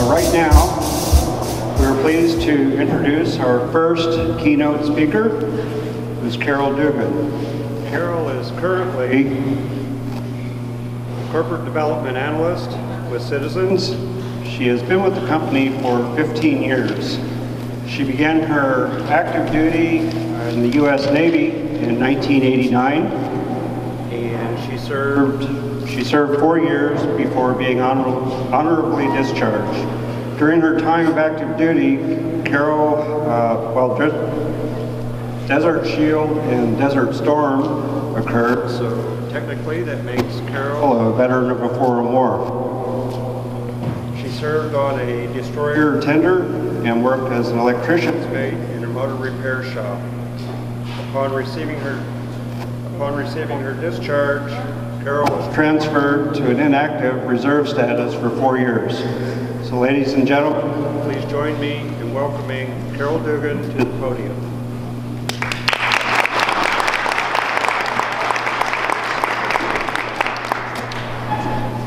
Right now, we're pleased to introduce our first keynote speaker, who's Carol Dugan. Carol is currently a corporate development analyst with Citizens. She has been with the company for 15 years. She began her active duty in the U.S. Navy in 1989, and she served 4 years before being honorably discharged. During her time of active duty, Carol, Desert Shield and Desert Storm occurred, so technically that makes Carol a veteran of a foreign war. She served on a destroyer tender and worked as an electrician's mate in a motor repair shop. Upon receiving her discharge, Carol was transferred to an inactive reserve status for 4 years. So ladies and gentlemen, please join me in welcoming Carol Dugan to the podium.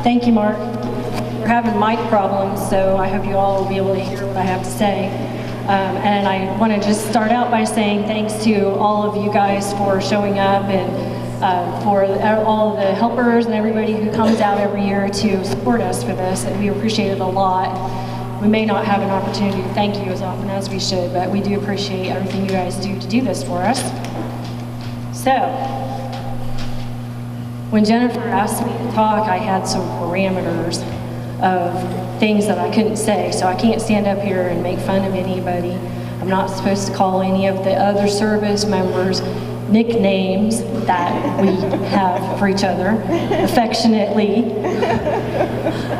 Thank you, Mark. We're having mic problems, so I hope you all will be able to hear what I have to say. And I want to just start out by saying thanks to all of you guys for showing up and for all of the helpers and everybody who comes out every year to support us for this, and we appreciate it a lot. We may not have an opportunity to thank you as often as we should, but we do appreciate everything you guys do to do this for us. So, when Jennifer asked me to talk, I had some parameters of things that I couldn't say, so I can't stand up here and make fun of anybody. I'm not supposed to call any of the other service members nicknames that we have for each other affectionately.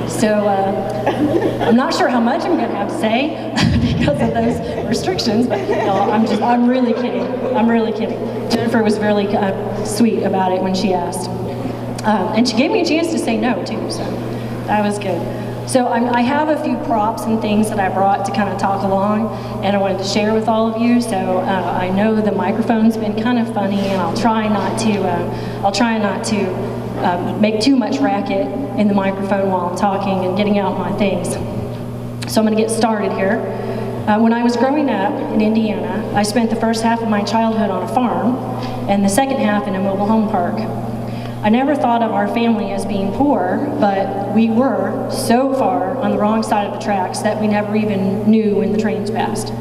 So I'm not sure how much I'm going to have to say because of those restrictions, but no, I'm really kidding. I'm really kidding. Jennifer was really sweet about it when she asked. And she gave me a chance to say no too, so that was good. So I have a few props and things that I brought to kind of talk along, and I wanted to share with all of you. So I know the microphone's been kind of funny, and I'll try not to make too much racket in the microphone while I'm talking and getting out my things. So I'm going to get started here. When I was growing up in Indiana, I spent the first half of my childhood on a farm, and the second half in a mobile home park. I never thought of our family as being poor, but we were so far on the wrong side of the tracks that we never even knew when the trains passed.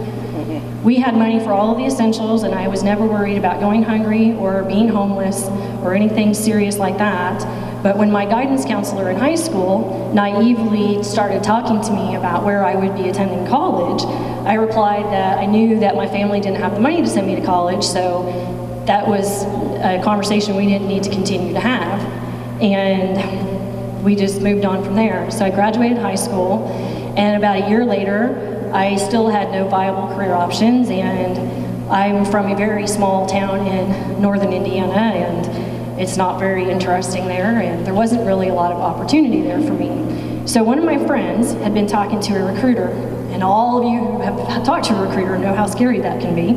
We had money for all of the essentials, and I was never worried about going hungry or being homeless or anything serious like that. But when my guidance counselor in high school naively started talking to me about where I would be attending college, I replied that I knew that my family didn't have the money to send me to college, so that was a conversation we didn't need to continue to have, and we just moved on from there. So I graduated high school, and about a year later, I still had no viable career options, and I'm from a very small town in northern Indiana, and it's not very interesting there, and there wasn't really a lot of opportunity there for me. So one of my friends had been talking to a recruiter, and all of you who have talked to a recruiter know how scary that can be.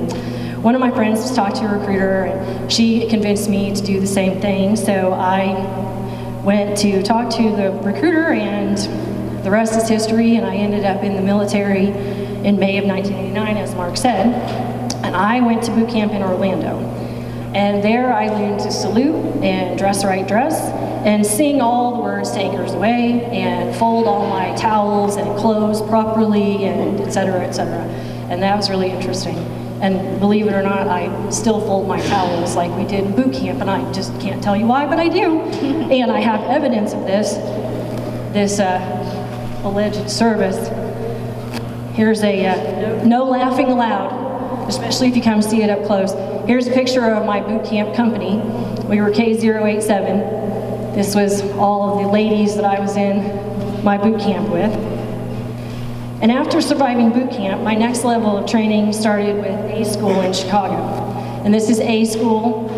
One of my friends talked to a recruiter, and she convinced me to do the same thing, so I went to talk to the recruiter, and the rest is history, and I ended up in the military in May of 1989, as Mark said, and I went to boot camp in Orlando. And there I learned to salute and dress the right dress and sing all the words to Anchors Away and fold all my towels and clothes properly and et cetera, and that was really interesting. And believe it or not, I still fold my towels like we did in boot camp, and I just can't tell you why, but I do. And I have evidence of this alleged service. Here's a no laughing allowed, especially if you come see it up close. Here's a picture of my boot camp company. We were K087. This was all of the ladies that I was in my boot camp with. And after surviving boot camp, my next level of training started with A School in Chicago. And this is A School,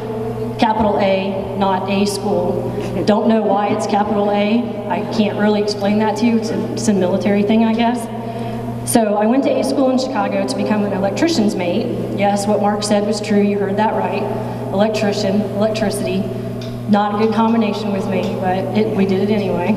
capital A, not A School. I don't know why it's capital A. I can't really explain that to you. It's a military thing, I guess. So I went to A School in Chicago to become an electrician's mate. Yes, what Mark said was true, you heard that right. Electricity. Not a good combination with me, but we did it anyway.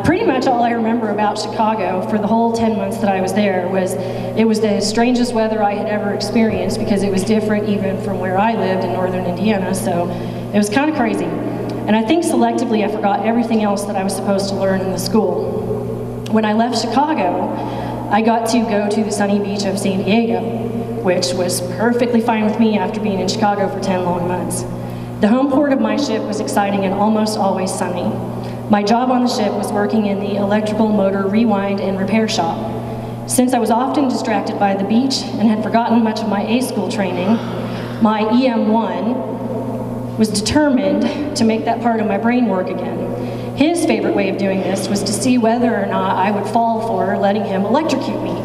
Pretty much all I remember about Chicago for the whole 10 months that I was there was it was the strangest weather I had ever experienced, because it was different even from where I lived in northern Indiana, so it was kind of crazy. And I think selectively I forgot everything else that I was supposed to learn in the school. When I left Chicago, I got to go to the sunny beach of San Diego, which was perfectly fine with me after being in Chicago for 10 long months. The home port of my ship was exciting and almost always sunny. My job on the ship was working in the electrical motor rewind and repair shop. Since I was often distracted by the beach and had forgotten much of my A-school training, my EM1 was determined to make that part of my brain work again. His favorite way of doing this was to see whether or not I would fall for letting him electrocute me.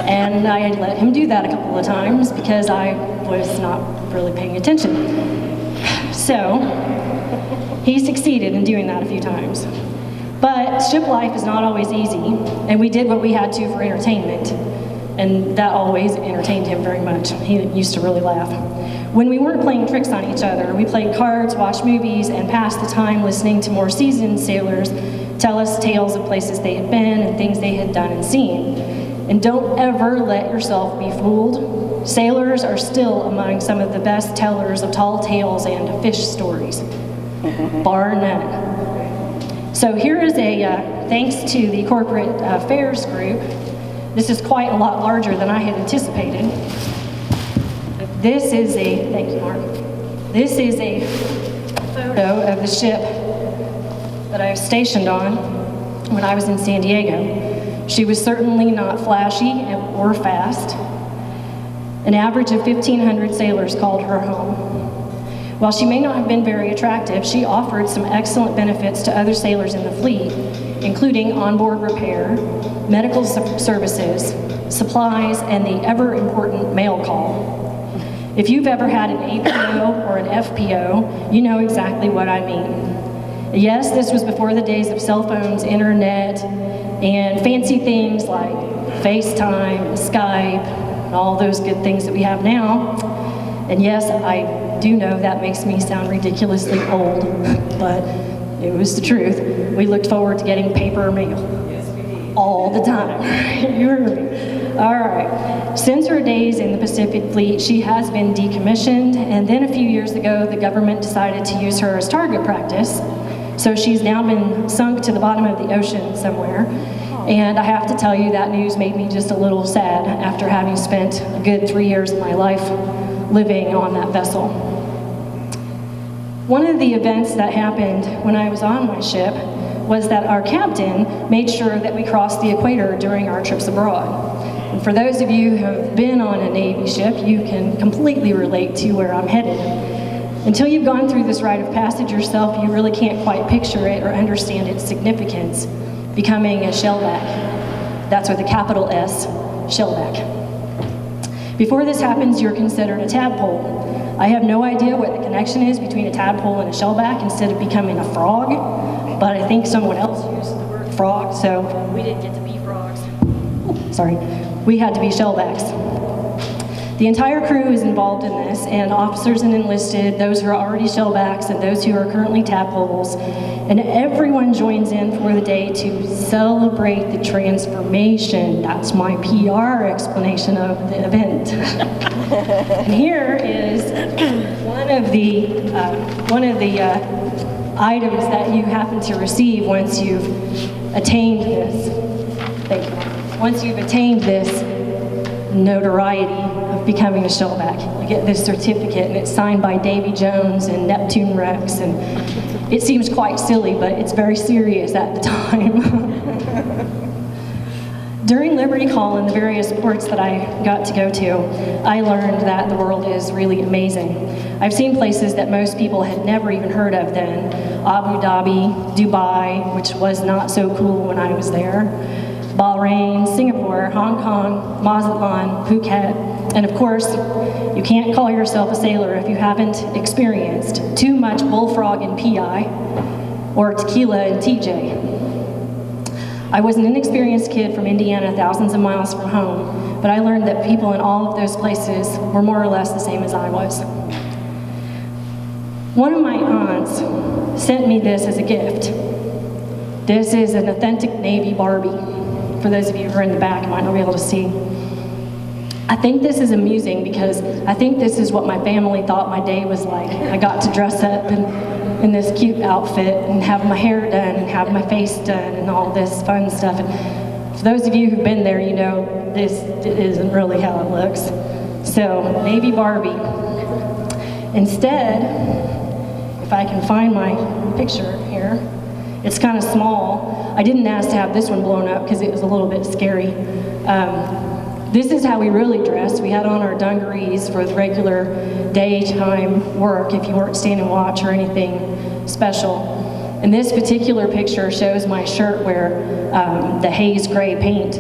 And I had let him do that a couple of times because I was not really paying attention. So, he succeeded in doing that a few times. But ship life is not always easy, and we did what we had to for entertainment, and that always entertained him very much. He used to really laugh. When we weren't playing tricks on each other, we played cards, watched movies, and passed the time listening to more seasoned sailors tell us tales of places they had been and things they had done and seen. And don't ever let yourself be fooled. Sailors are still among some of the best tellers of tall tales and fish stories, bar none. So here is a thanks to the corporate affairs group. This is quite a lot larger than I had anticipated. This is a, thank you, Mark. This is a photo of the ship that I was stationed on when I was in San Diego. She was certainly not flashy or fast. An average of 1,500 sailors called her home. While she may not have been very attractive, she offered some excellent benefits to other sailors in the fleet, including onboard repair, medical services, supplies, and the ever-important mail call. If you've ever had an APO or an FPO, you know exactly what I mean. Yes, this was before the days of cell phones, internet, and fancy things like FaceTime, Skype, and all those good things that we have now. And yes, I do know that makes me sound ridiculously old, but it was the truth. We looked forward to getting paper mail all the time. You heard me. All right. Since her days in the Pacific Fleet, she has been decommissioned, and then a few years ago, the government decided to use her as target practice. So she's now been sunk to the bottom of the ocean somewhere. And I have to tell you, that news made me just a little sad after having spent a good 3 years of my life living on that vessel. One of the events that happened when I was on my ship was that our captain made sure that we crossed the equator during our trips abroad. And for those of you who have been on a Navy ship, you can completely relate to where I'm headed. Until you've gone through this rite of passage yourself, you really can't quite picture it or understand its significance. Becoming a shellback. That's with a capital S, shellback. Before this happens, you're considered a tadpole. I have no idea what the connection is between a tadpole and a shellback instead of becoming a frog, but I think someone else used the word frog, so we didn't get to be frogs. Sorry, we had to be shellbacks. The entire crew is involved in this, and officers and enlisted, those who are already shellbacks and those who are currently tadpoles, and everyone joins in for the day to celebrate the transformation. That's my PR explanation of the event. And here is one of the items that you happen to receive once you've attained this. Thank you. Once you've attained this notoriety of becoming a shellback. You get this certificate, and it's signed by Davy Jones and Neptune Rex, and it seems quite silly, but it's very serious at the time. During Liberty Call and the various ports that I got to go to, I learned that the world is really amazing. I've seen places that most people had never even heard of then. Abu Dhabi, Dubai, which was not so cool when I was there, Bahrain, Singapore, Hong Kong, Mazatlan, Phuket, and of course, you can't call yourself a sailor if you haven't experienced too much bullfrog and PI, or tequila and TJ. I was an inexperienced kid from Indiana, thousands of miles from home, but I learned that people in all of those places were more or less the same as I was. One of my aunts months sent me this as a gift. This is an authentic Navy Barbie. For those of you who are in the back, you might not be able to see. I think this is amusing because I think this is what my family thought my day was like. I got to dress up in this cute outfit and have my hair done and have my face done and all this fun stuff. And for those of you who've been there, you know this isn't really how it looks. So, Navy Barbie. Instead, if I can find my picture here, it's kind of small. I didn't ask to have this one blown up because it was a little bit scary. This is how we really dressed. We had on our dungarees for the regular daytime work if you weren't standing watch or anything special. And this particular picture shows my shirt where the haze gray paint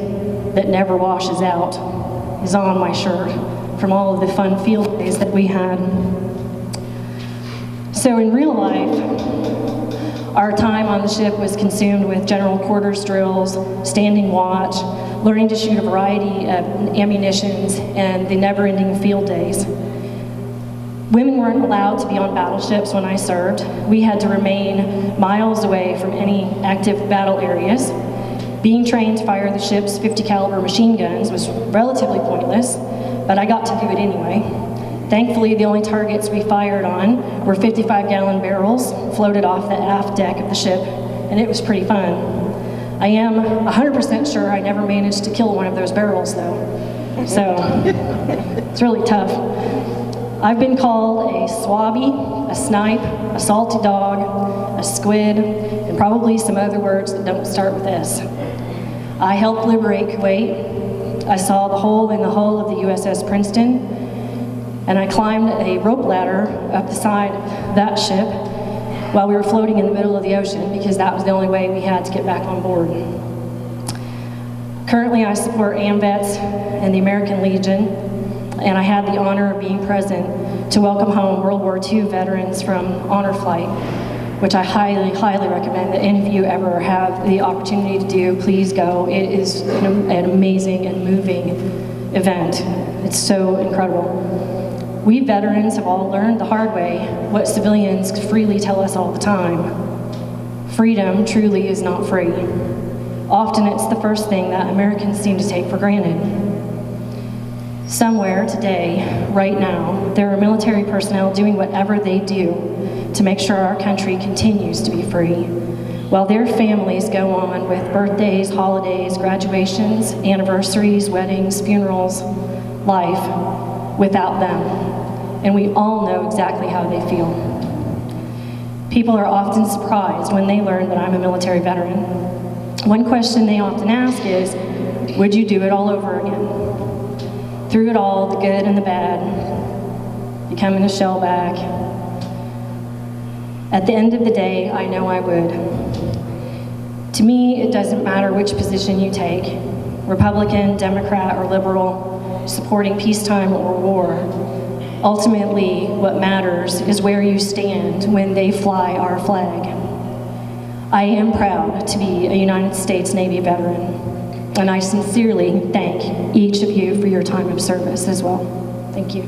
that never washes out is on my shirt from all of the fun field days that we had. So in real life, our time on the ship was consumed with general quarters drills, standing watch, learning to shoot a variety of ammunitions, and the never-ending field days. Women weren't allowed to be on battleships when I served. We had to remain miles away from any active battle areas. Being trained to fire the ship's 50 caliber machine guns was relatively pointless, but I got to do it anyway. Thankfully, the only targets we fired on were 55-gallon barrels floated off the aft deck of the ship, and it was pretty fun. I am 100% sure I never managed to kill one of those barrels, though. So, it's really tough. I've been called a swabby, a snipe, a salty dog, a squid, and probably some other words that don't start with S. I helped liberate Kuwait. I saw the hole in the hull of the USS Princeton, and I climbed a rope ladder up the side of that ship while we were floating in the middle of the ocean because that was the only way we had to get back on board. Currently, I support AMVETS and the American Legion, and I had the honor of being present to welcome home World War II veterans from Honor Flight, which I highly, highly recommend that any of you ever have the opportunity to do. Please go. It is an amazing and moving event. It's so incredible. We veterans have all learned the hard way what civilians freely tell us all the time. Freedom truly is not free. Often it's the first thing that Americans seem to take for granted. Somewhere today, right now, there are military personnel doing whatever they do to make sure our country continues to be free, while their families go on with birthdays, holidays, graduations, anniversaries, weddings, funerals, life without them. And we all know exactly how they feel. People are often surprised when they learn that I'm a military veteran. One question they often ask is, would you do it all over again? Through it all, the good and the bad, you come in a shell bag. At the end of the day, I know I would. To me, it doesn't matter which position you take, Republican, Democrat, or liberal, supporting peacetime or war. Ultimately, what matters is where you stand when they fly our flag. I am proud to be a United States Navy veteran, and I sincerely thank each of you for your time of service as well. Thank you.